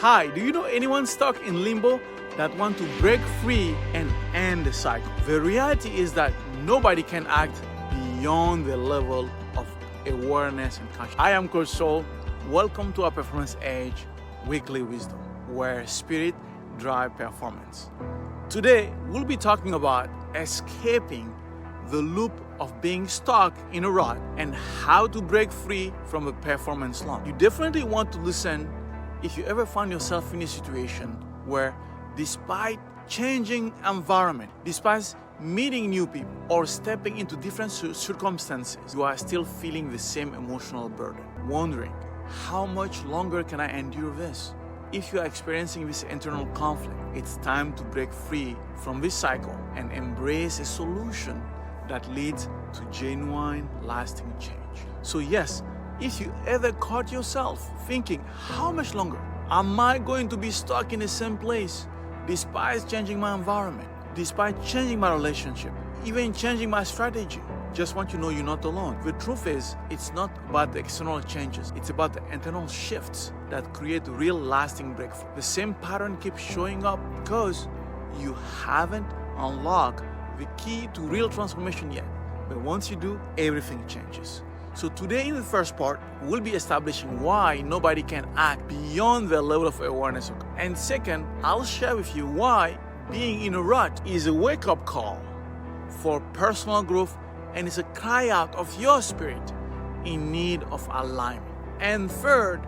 Hi, do you know anyone stuck in limbo that want to break free and end the cycle? The reality is that nobody can act beyond the level of awareness and consciousness. I am Coach Soul. Welcome to our Performance Edge Weekly Wisdom, where spirit drives performance. Today, we'll be talking about escaping the loop of being stuck in a rut and how to break free from a performance slump. You definitely want to listen if you ever find yourself in a situation where, despite changing environment, despite meeting new people or stepping into different circumstances, you are still feeling the same emotional burden, wondering, how much longer can I endure this? If you are experiencing this internal conflict, it's time to break free from this cycle and embrace a solution that leads to genuine, lasting change. So yes, if you ever caught yourself thinking, how much longer am I going to be stuck in the same place despite changing my environment, despite changing my relationship, even changing my strategy? Just want you to know you're not alone. The truth is, it's not about the external changes. It's about the internal shifts that create real lasting breakthrough. The same pattern keeps showing up because you haven't unlocked the key to real transformation yet. But once you do, everything changes. So today in the first part, we'll be establishing why nobody can act beyond their level of awareness. And second, I'll share with you why being in a rut is a wake-up call for personal growth and it's a cry out of your spirit in need of alignment. And third,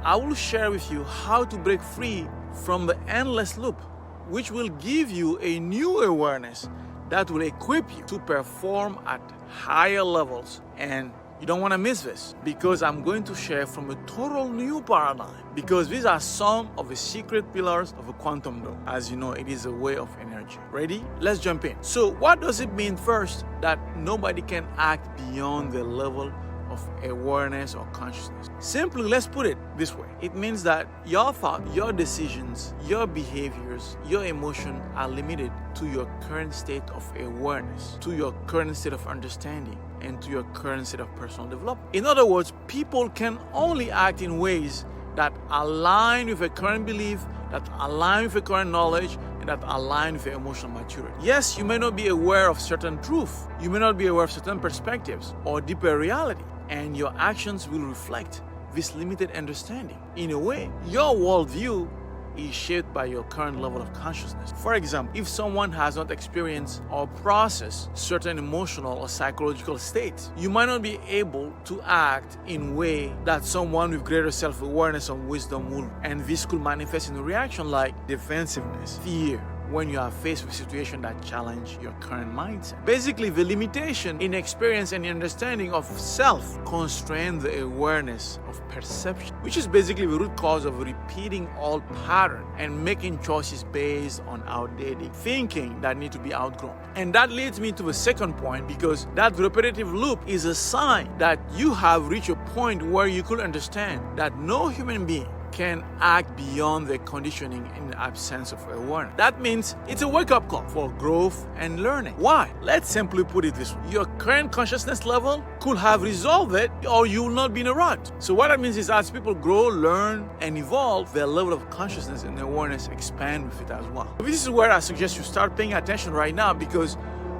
I will share with you how to break free from the endless loop, which will give you a new awareness that will equip you to perform at higher levels. And you don't want to miss this, because I'm going to share from a total new paradigm, because these are some of the secret pillars of a quantum dome. As you know, it is a way of energy. Ready? Let's jump in. So what does it mean first that nobody can act beyond the level of awareness or consciousness? Simply, let's put it this way. It means that your thought, your decisions, your behaviors, your emotion are limited to your current state of awareness, to your current state of understanding, and to your current state of personal development. In other words, people can only act in ways that align with a current belief, that align with a current knowledge, and that align with your emotional maturity. Yes, you may not be aware of certain truth, you may not be aware of certain perspectives or deeper reality, and your actions will reflect this limited understanding. In a way, your worldview is shaped by your current level of consciousness. For example, if someone has not experienced or processed certain emotional or psychological states, you might not be able to act in a way that someone with greater self-awareness and wisdom will, and this could manifest in a reaction like defensiveness, fear, when you are faced with situations that challenge your current mindset. Basically, the limitation in experience and understanding of self constrain the awareness of perception, which is basically the root cause of repeating old patterns and making choices based on outdated thinking that need to be outgrown. And that leads me to the second point, because that repetitive loop is a sign that you have reached a point where you could understand that no human being can act beyond their conditioning in the absence of awareness. That means it's a wake-up call for growth and learning. Why? Let's simply put it this way. Your current consciousness level could have resolved it, or you will not be in a rut. So what that means is, as people grow, learn, and evolve, their level of consciousness and awareness expand with it as well. This is where I suggest you start paying attention right now, because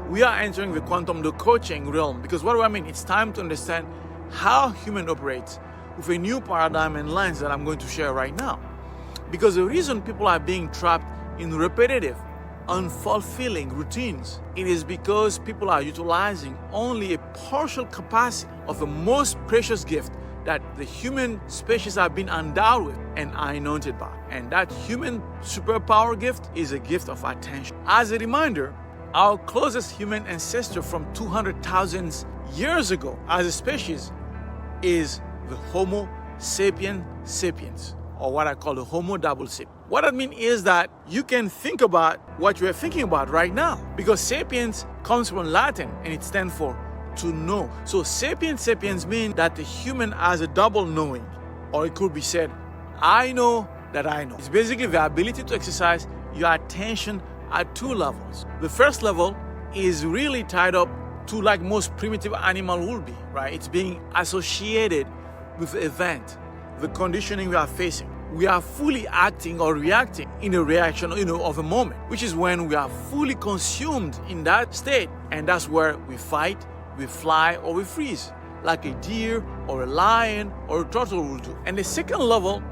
we are entering the quantum coaching realm. Because what do I mean? It's time to understand how human operates with a new paradigm and lens that I'm going to share right now. Because the reason people are being trapped in repetitive, unfulfilling routines, it is because people are utilizing only a partial capacity of the most precious gift that the human species have been endowed with and are anointed by. And that human superpower gift is a gift of attention. As a reminder, our closest human ancestor from 200,000 years ago as a species is the Homo sapiens sapiens, or what I call the Homo double sapien. What I mean is that you can think about what you are thinking about right now, because sapiens comes from Latin and it stands for to know. So sapiens sapiens mean that the human has a double knowing, or it could be said, I know that I know. It's basically the ability to exercise your attention at two levels. The first level is really tied up to, like most primitive animal would be, right? It's being associated with the event, the conditioning we are facing. we are fully acting or reacting in a reaction, of a moment, which is when we are fully consumed in that state. And that's where we fight, we fly, or we freeze, like a deer or a lion or a turtle will do. And the second level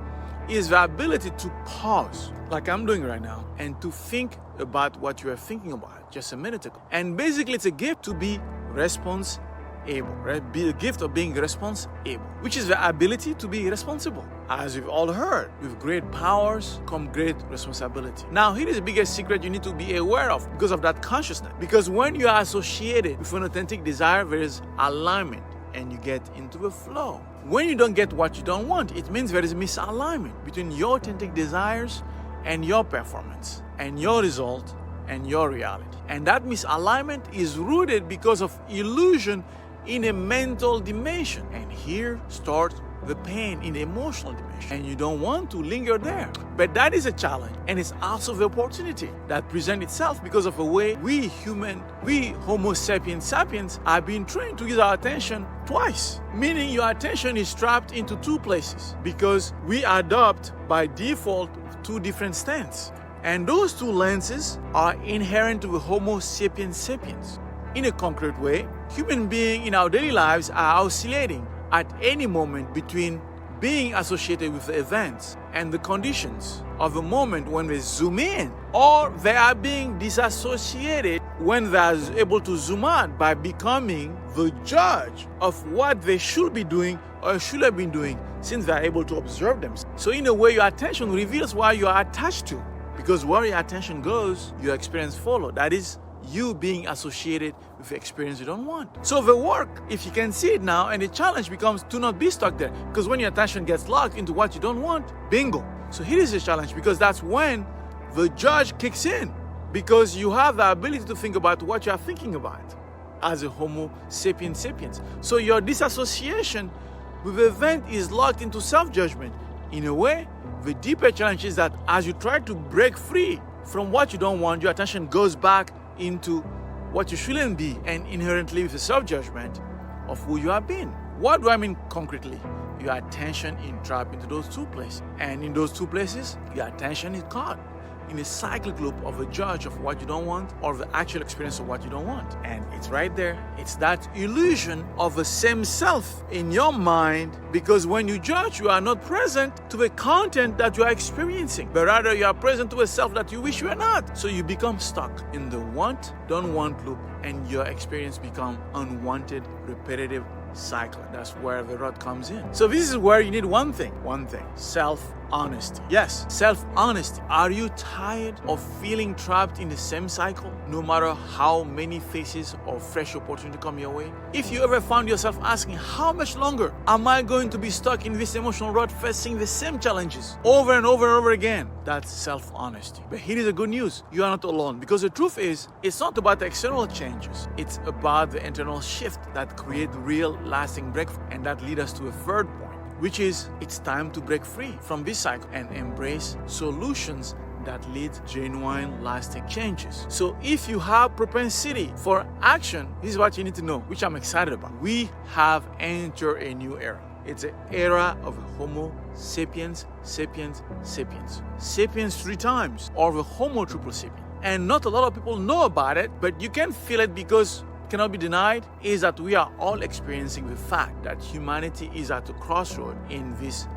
is the ability to pause, like I'm doing right now, and to think about what you are thinking about just a minute ago. And basically, it's a gift to be response able, right? Be a gift of being response able, which is the ability to be responsible. As we've all heard, with great powers come great responsibility. Now, here is the biggest secret you need to be aware of because of that consciousness. Because when you are associated with an authentic desire, there is alignment and you get into the flow. When you don't get what you don't want, it means there is misalignment between your authentic desires and your performance and your result and your reality. And that misalignment is rooted because of illusion in a mental dimension. And here starts the pain in the emotional dimension. And you don't want to linger there. But that is a challenge. And it's also the opportunity that presents itself because of the way we Homo sapiens sapiens, are being trained to use our attention twice. Meaning your attention is trapped into two places because we adopt by default two different stances. And those two lenses are inherent to the Homo sapiens sapiens. In a concrete way, human beings in our daily lives are oscillating at any moment between being associated with the events and the conditions of a moment when they zoom in, or they are being disassociated when they are able to zoom out by becoming the judge of what they should be doing or should have been doing since they are able to observe them. So in a way, your attention reveals what you are attached to, because where your attention goes, your experience follows. That is you being associated with the experience you don't want. So the work, if you can see it now, and the challenge becomes to not be stuck there. Because when your attention gets locked into what you don't want, bingo. So here is the challenge, because that's when the judge kicks in. Because you have the ability to think about what you are thinking about as a Homo sapiens sapiens. So your disassociation with the event is locked into self-judgment. In a way, the deeper challenge is that as you try to break free from what you don't want, your attention goes back into what you shouldn't be, and inherently with a self-judgment of who you have been. What do I mean concretely? Your attention is trapped into those two places. And in those two places, your attention is caught in a cyclic loop of a judge of what you don't want or the actual experience of what you don't want. And it's right there. It's that illusion of the same self in your mind, because when you judge, you are not present to the content that you are experiencing, but rather you are present to a self that you wish you were not. So you become stuck in the want, don't want loop, and your experience becomes unwanted, repetitive cycle. That's where the rut comes in. So this is where you need one thing, self-honesty. Yes, self-honesty. Are you tired of feeling trapped in the same cycle, no matter how many faces or fresh opportunity come your way? If you ever found yourself asking, how much longer am I going to be stuck in this emotional rut, facing the same challenges over and over and over again? That's self-honesty. But here is the good news. You are not alone, because the truth is, it's not about the external changes. It's about the internal shift that create real lasting breakthrough. And that leads us to a third point, which is it's time to break free from this cycle and embrace solutions that lead genuine lasting changes. So if you have propensity for action, this is what you need to know, which I'm excited about. We have entered a new era. It's an era of Homo sapiens, sapiens, sapiens. Sapiens 3 times, or the Homo triple sapien. And not a lot of people know about it, but you can feel it because it cannot be denied, is that we are all experiencing the fact that humanity is at a crossroad in this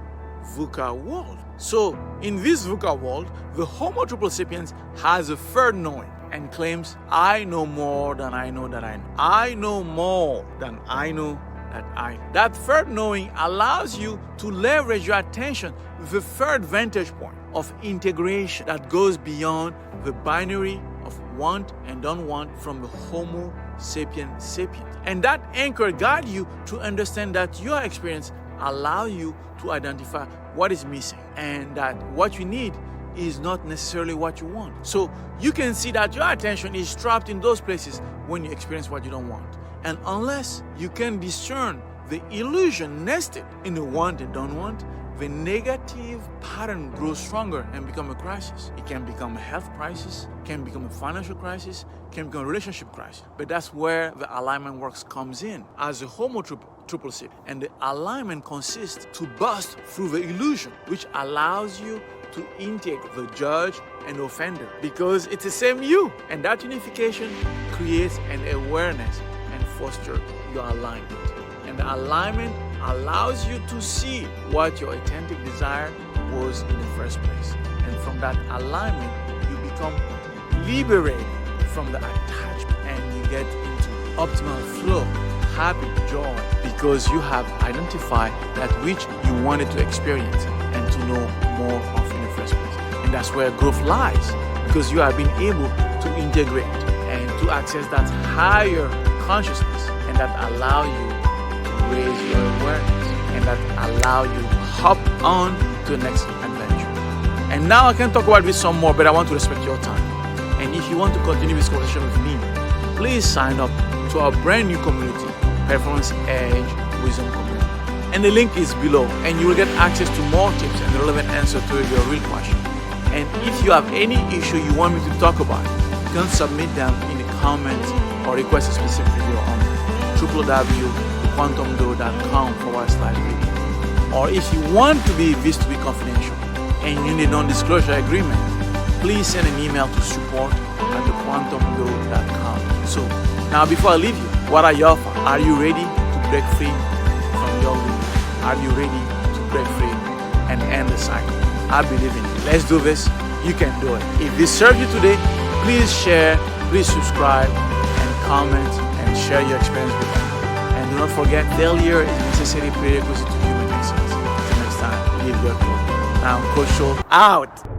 VUCA world. So in this VUCA world, the Homo triple sapiens has a third knowing and claims, I know more than I know that I know. I know more than I know that I know. That third knowing allows you to leverage your attention with the third vantage point of integration that goes beyond the binary of want and don't want from the Homo sapiens sapiens. And that anchor guides you to understand that your experience allows you to identify what is missing, and that what you need is not necessarily what you want. So you can see that your attention is trapped in those places when you experience what you don't want. And unless you can discern the illusion nested in the want and don't want, the negative pattern grows stronger and becomes a crisis. It can become a health crisis, can become a financial crisis, can become a relationship crisis. But that's where the alignment works comes in. As a Homo triple, triple C. And the alignment consists to bust through the illusion, which allows you to intake the judge and offender because it's the same you. And that unification creates an awareness and fosters your alignment. And the alignment allows you to see what your authentic desire was in the first place. And from that alignment, you become liberated from the attachment and you get into optimal flow, happy joy, because you have identified that which you wanted to experience and to know more of in the first place. And that's where growth lies, because you have been able to integrate and to access that higher consciousness, and that allow you to raise your awareness, and that allow you to hop on to the next adventure. And now I can talk about this some more, but I want to respect your time. And if you want to continue this conversation with me, please sign up to our brand new community, Performance Edge Wisdom Community. And the link is below, and you will get access to more tips and relevant answers to your real question. And if you have any issue you want me to talk about, you can submit them in the comments or request a specific video on www.quantumdo.com/video. Or if you want this to be confidential and you need a non-disclosure agreement, please send an email to support@quantumdo.com. So now before I leave you, what are your thoughts? Are you ready to break free from your limbo? Are you ready to break free and end the cycle? I believe in you. Let's do this. You can do it. If this served you today, please share, please subscribe, and comment, and share your experience with them. And do not forget, failure is a necessary prerequisite to human excellence. Until next time, live your growth. Now, Coach Show out.